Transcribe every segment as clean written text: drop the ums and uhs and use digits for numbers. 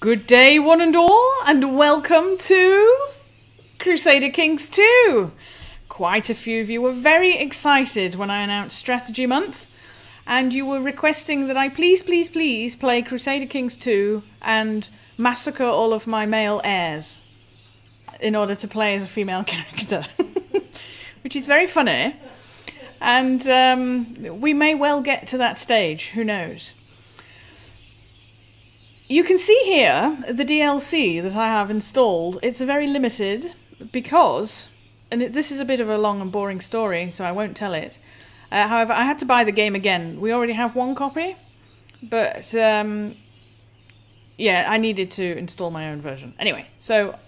Good day, one and all, and welcome to Crusader Kings 2! Quite a few of you were very excited when I announced Strategy Month, and you were requesting that I please play Crusader Kings 2 and massacre all of my male heirs in order to play as a female character. Which is very funny, and we may well get to that stage, who knows. You can see here the DLC that I have installed. It's very limited because, and this is a bit of a long and boring story, so I won't tell it. However, I had to buy the game again. We already have one copy, but yeah, I needed to install my own version. Anyway, so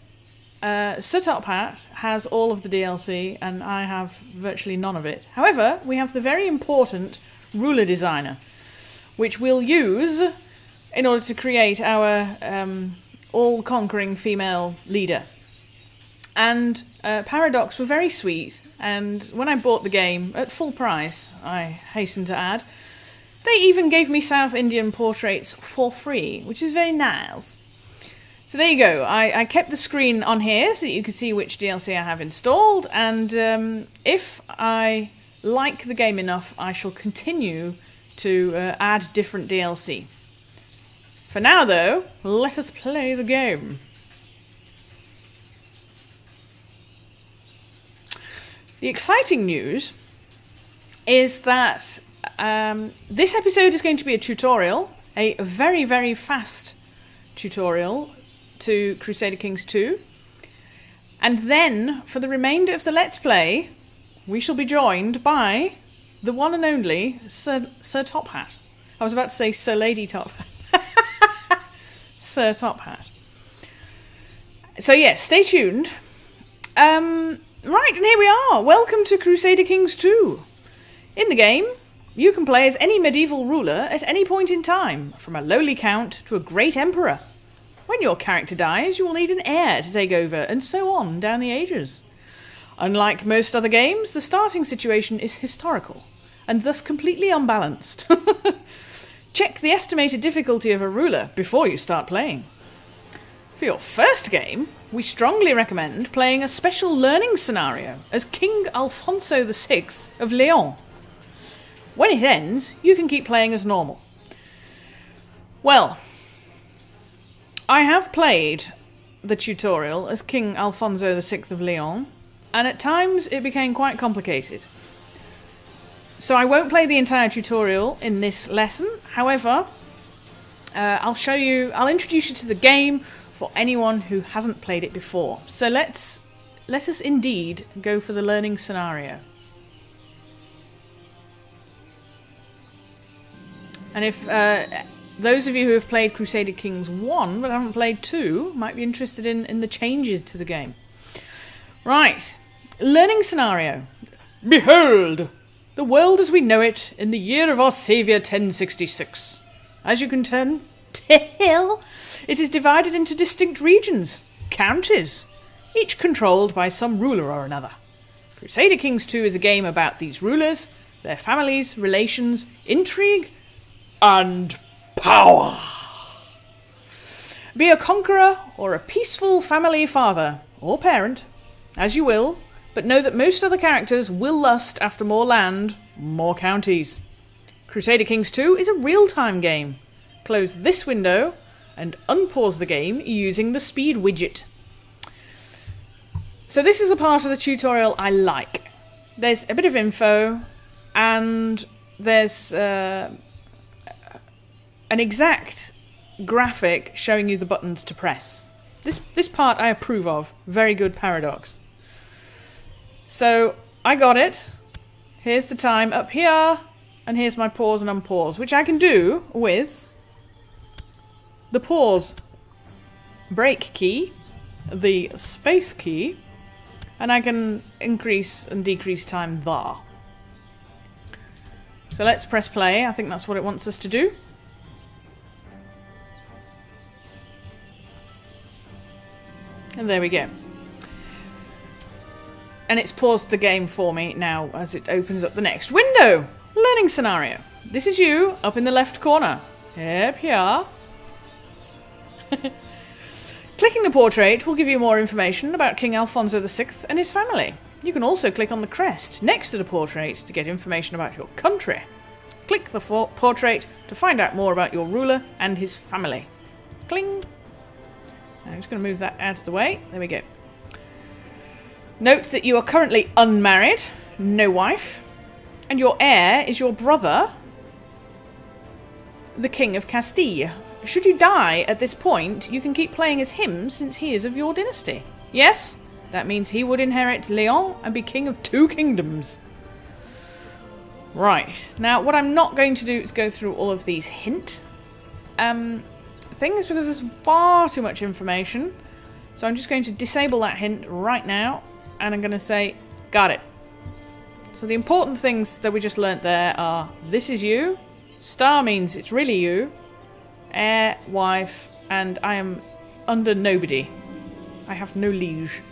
Sir Top Hat has all of the DLC, and I have virtually none of it. However, we have the very important ruler designer, which we'll use in order to create our all-conquering female leader. And Paradox were very sweet, and when I bought the game, at full price, I hasten to add, they even gave me South Indian portraits for free, which is very nice. So there you go, I kept the screen on here so that you can see which DLC I have installed, and if I like the game enough, I shall continue to add different DLC. For now, though, let us play the game. The exciting news is that this episode is going to be a tutorial, a very fast tutorial to Crusader Kings 2. And then, for the remainder of the Let's Play, we shall be joined by the one and only Sir Top Hat. I was about to say Sir Lady Top Hat. Sir Top Hat. So yes, stay tuned. Right, and here we are. Welcome to Crusader Kings 2. In the game, you can play as any medieval ruler at any point in time, from a lowly count to a great emperor. When your character dies, you will need an heir to take over, and so on down the ages. Unlike most other games, the starting situation is historical, and thus completely unbalanced. Check the estimated difficulty of a ruler before you start playing. For your first game, we strongly recommend playing a special learning scenario as King Alfonso VI of Leon. When it ends, you can keep playing as normal. Well, I have played the tutorial as King Alfonso VI of Leon, and at times it became quite complicated. So I won't play the entire tutorial in this lesson. However, I'll introduce you to the game for anyone who hasn't played it before. So let us indeed go for the learning scenario. And if those of you who have played Crusader Kings 1 but haven't played 2 might be interested in the changes to the game. Right, learning scenario. Behold! The world as we know it in the year of our Saviour 1066. As you can tell, it is divided into distinct regions, counties, each controlled by some ruler or another. Crusader Kings 2 is a game about these rulers, their families, relations, intrigue, and power. Be a conqueror or a peaceful family father or parent, as you will, but know that most other characters will lust after more land, more counties. Crusader Kings 2 is a real-time game. Close this window and unpause the game using the speed widget. So this is a part of the tutorial I like. There's a bit of info, and there's an exact graphic showing you the buttons to press. This part I approve of. Very good Paradox. So, I got it. Here's the time up here, and here's my pause and unpause, which I can do with the pause break key, the space key, and I can increase and decrease time there. So let's press play. I think that's what it wants us to do. And there we go. And it's paused the game for me now as it opens up the next window. Learning scenario. This is you up in the left corner. Yep, here. Clicking the portrait will give you more information about King Alfonso VI and his family. You can also click on the crest next to the portrait to get information about your country. Click the portrait to find out more about your ruler and his family. Cling! I'm just going to move that out of the way. There we go. Note that you are currently unmarried, no wife, and your heir is your brother, the King of Castile. Should you die at this point, you can keep playing as him since he is of your dynasty. Yes, that means he would inherit Leon and be king of 2 kingdoms. Right, now what I'm not going to do is go through all of these hint things because there's far too much information. So I'm just going to disable that hint right now and I'm going to say, got it. So the important things that we just learnt there are, this is you, star means it's really you, heir, wife, and I am under nobody. I have no liege.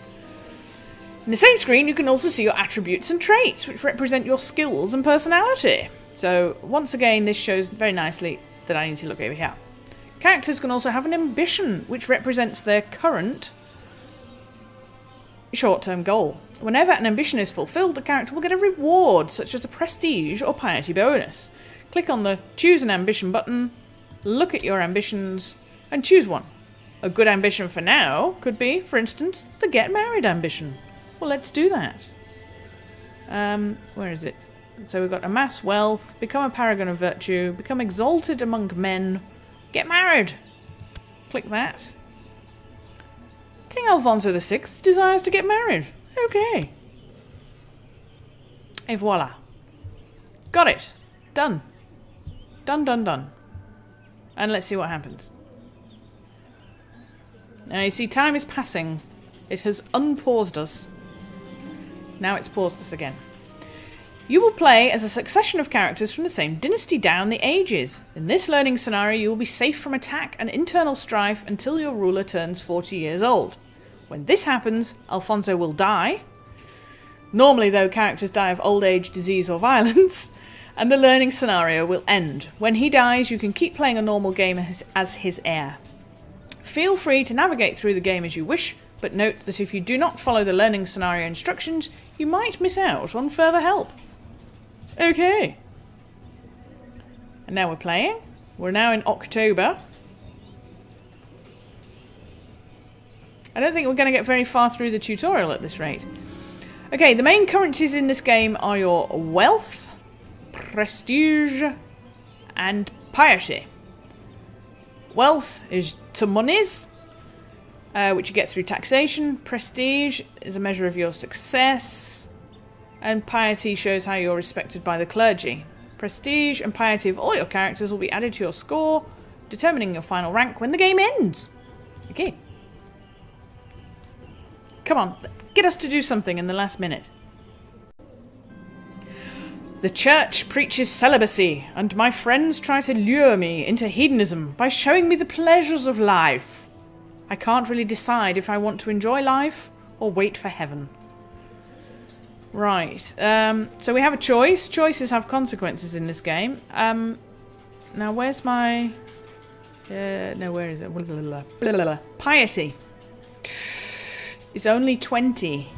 In the same screen, you can also see your attributes and traits, which represent your skills and personality. So, once again, this shows very nicely that I need to look over here. Characters can also have an ambition, which represents their current short-term goal. Whenever an ambition is fulfilled, the character will get a reward, such as a prestige or piety bonus. Click on the Choose an Ambition button, look at your ambitions, and choose one. A good ambition for now could be, for instance, the Get Married ambition. Well, let's do that. Where is it? So we've got amass wealth, become a paragon of virtue, become exalted among men, get married. Click that. King Alfonso VI desires to get married. Okay. Et voila. Got it. Done. Done, done, done. And let's see what happens. Now you see, time is passing. It has unpaused us. Now it's paused us again. You will play as a succession of characters from the same dynasty down the ages. In this learning scenario, you will be safe from attack and internal strife until your ruler turns 40 years old. When this happens, Alfonso will die. Normally, though, characters die of old age, disease, or violence, and the learning scenario will end. When he dies, you can keep playing a normal game as his heir. Feel free to navigate through the game as you wish, but note that if you do not follow the learning scenario instructions, you might miss out on further help. Okay. And now we're playing. We're now in October. I don't think we're going to get very far through the tutorial at this rate. Okay, the main currencies in this game are your wealth, prestige, and piety. Wealth is to monies, which you get through taxation. Prestige is a measure of your success. And piety shows how you're respected by the clergy. Prestige and piety of all your characters will be added to your score, determining your final rank when the game ends. Okay. Come on, get us to do something in the last minute. The church preaches celibacy, and my friends try to lure me into hedonism by showing me the pleasures of life. I can't really decide if I want to enjoy life or wait for heaven. Right, so we have a choice. Choices have consequences in this game. Now where's my... no, where is it? Piety. It's only 20.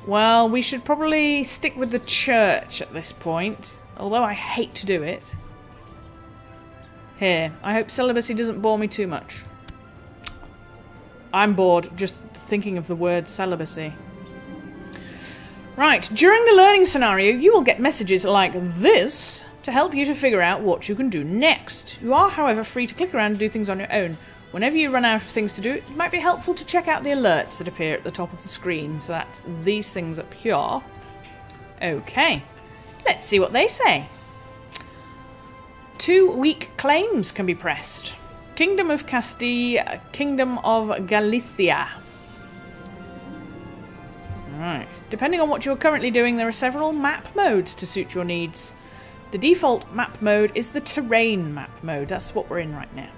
Well, we should probably stick with the church at this point, although I hate to do it. Here, I hope celibacy doesn't bore me too much. I'm bored just thinking of the word celibacy. Right, during the learning scenario, you will get messages like this to help you to figure out what you can do next. You are, however, free to click around and do things on your own. Whenever you run out of things to do, it might be helpful to check out the alerts that appear at the top of the screen. So that's these things up here. Okay, let's see what they say. 2 weak claims can be pressed. Kingdom of Castile, Kingdom of Galicia. Alright, depending on what you're currently doing, there are several map modes to suit your needs. The default map mode is the terrain map mode. That's what we're in right now.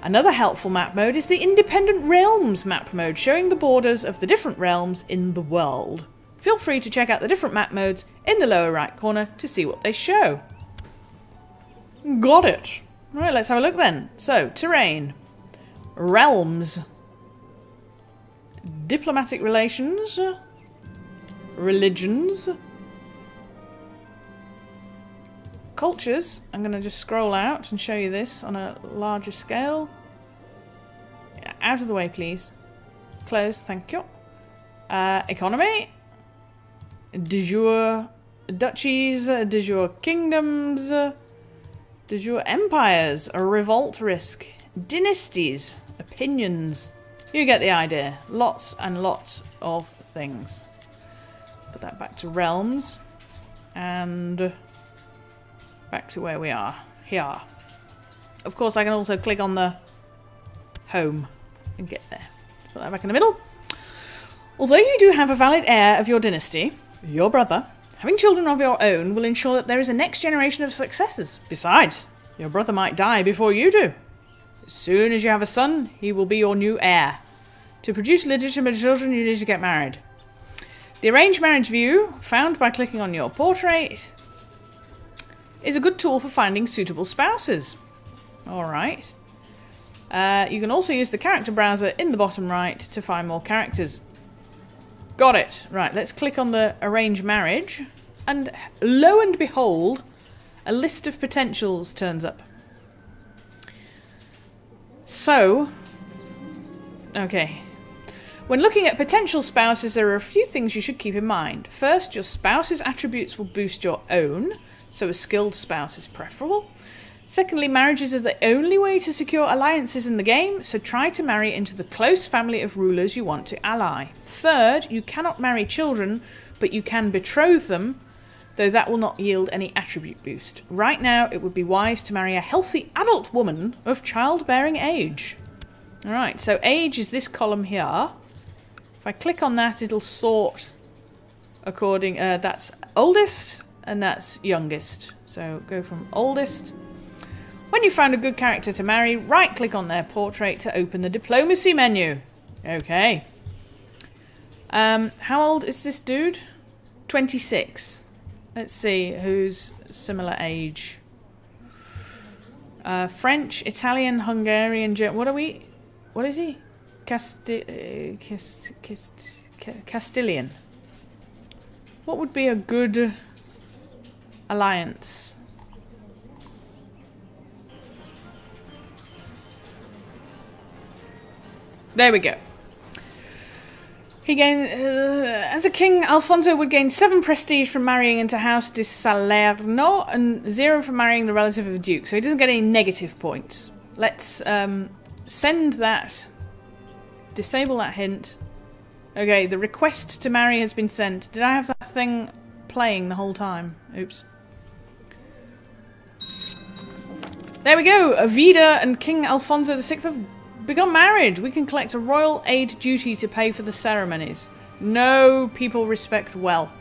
Another helpful map mode is the Independent Realms map mode, showing the borders of the different realms in the world. Feel free to check out the different map modes in the lower right corner to see what they show. Got it. Right, let's have a look then. So, terrain. Realms. Diplomatic relations. Religions. Cultures. I'm going to just scroll out and show you this on a larger scale. Out of the way, please. Close, thank you. Economy. De jure duchies. De jure kingdoms. De jure empires. A revolt risk. Dynasties. Opinions. You get the idea. Lots and lots of things. Put that back to realms. And back to where we are. Here. Of course, I can also click on the home and get there. Put that back in the middle. Although you do have a valid heir of your dynasty, your brother, having children of your own will ensure that there is a next generation of successors. Besides, your brother might die before you do. As soon as you have a son, he will be your new heir. To produce legitimate children, you need to get married. The arranged marriage view, found by clicking on your portrait, is a good tool for finding suitable spouses. Alright. You can also use the character browser in the bottom right to find more characters. Got it. Right, let's click on the arranged marriage. And lo and behold, a list of potentials turns up. So, okay. When looking at potential spouses, there are a few things you should keep in mind. First, your spouse's attributes will boost your own, so a skilled spouse is preferable. Secondly, marriages are the only way to secure alliances in the game, so try to marry into the close family of rulers you want to ally. Third, you cannot marry children, but you can betroth them, though that will not yield any attribute boost. Right now, it would be wise to marry a healthy adult woman of childbearing age. Alright, so age is this column here. If I click on that, it'll sort according... that's oldest, and that's youngest. So go from oldest. When you found a good character to marry, right-click on their portrait to open the diplomacy menu. Okay. How old is this dude? 26. Let's see who's similar age. French, Italian, Hungarian, German. What are we? What is he? Castilian. What would be a good alliance? There we go. He gained, as a king, Alfonso would gain 7 prestige from marrying into House de Salerno and 0 from marrying the relative of a duke. So he doesn't get any negative points. Let's send that, disable that hint. Okay, the request to marry has been sent. Did I have that thing playing the whole time? Oops. There we go. Avida and King Alfonso VI have become married. We can collect a royal aid duty to pay for the ceremonies. No, people respect wealth.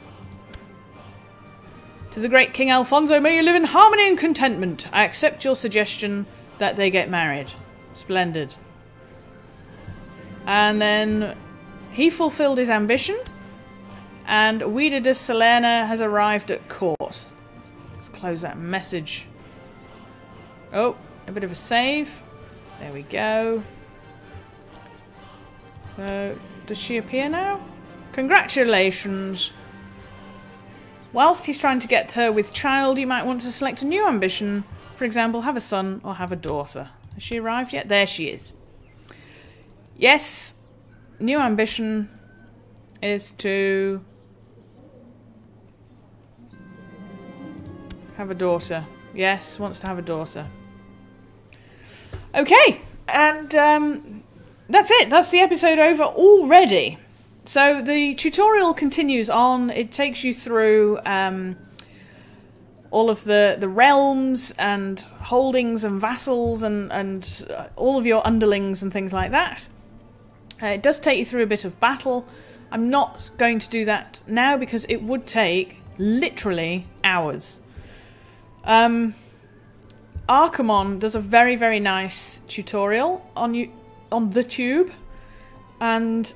To the great King Alfonso, may you live in harmony and contentment. I accept your suggestion that they get married. Splendid. And then he fulfilled his ambition, and Ouida de Salerno has arrived at court. Let's close that message. Oh, a bit of a save. There we go. So, does she appear now? Congratulations. Whilst he's trying to get her with child, you might want to select a new ambition. For example, have a son or have a daughter. Has she arrived yet? There she is. Yes, new ambition is to have a daughter. Yes, wants to have a daughter. Okay, and that's it. That's the episode over already. So the tutorial continues on. It takes you through all of the realms and holdings and vassals and all of your underlings and things like that. It does take you through a bit of battle. I'm not going to do that now because it would take literally hours. Archimon does a very, very nice tutorial on the tube, and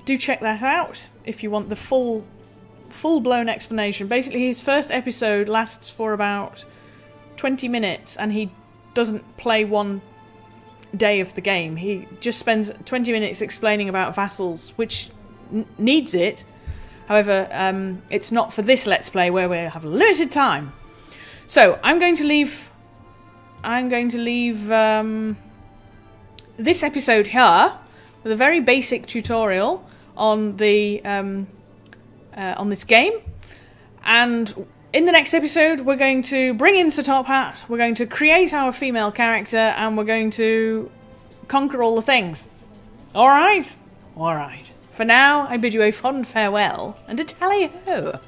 do check that out if you want the full-blown explanation. Basically, his first episode lasts for about 20 minutes, and he doesn't play one day of the game. He just spends 20 minutes explaining about vassals, which needs it. However, it's not for this Let's Play where we have limited time. So I'm going to leave this episode here with a very basic tutorial on the on this game, and in the next episode we're going to bring in Sir Top Hat, we're going to create our female character, and we're going to conquer all the things. Alright? Alright. For now, I bid you a fond farewell and a tally-ho!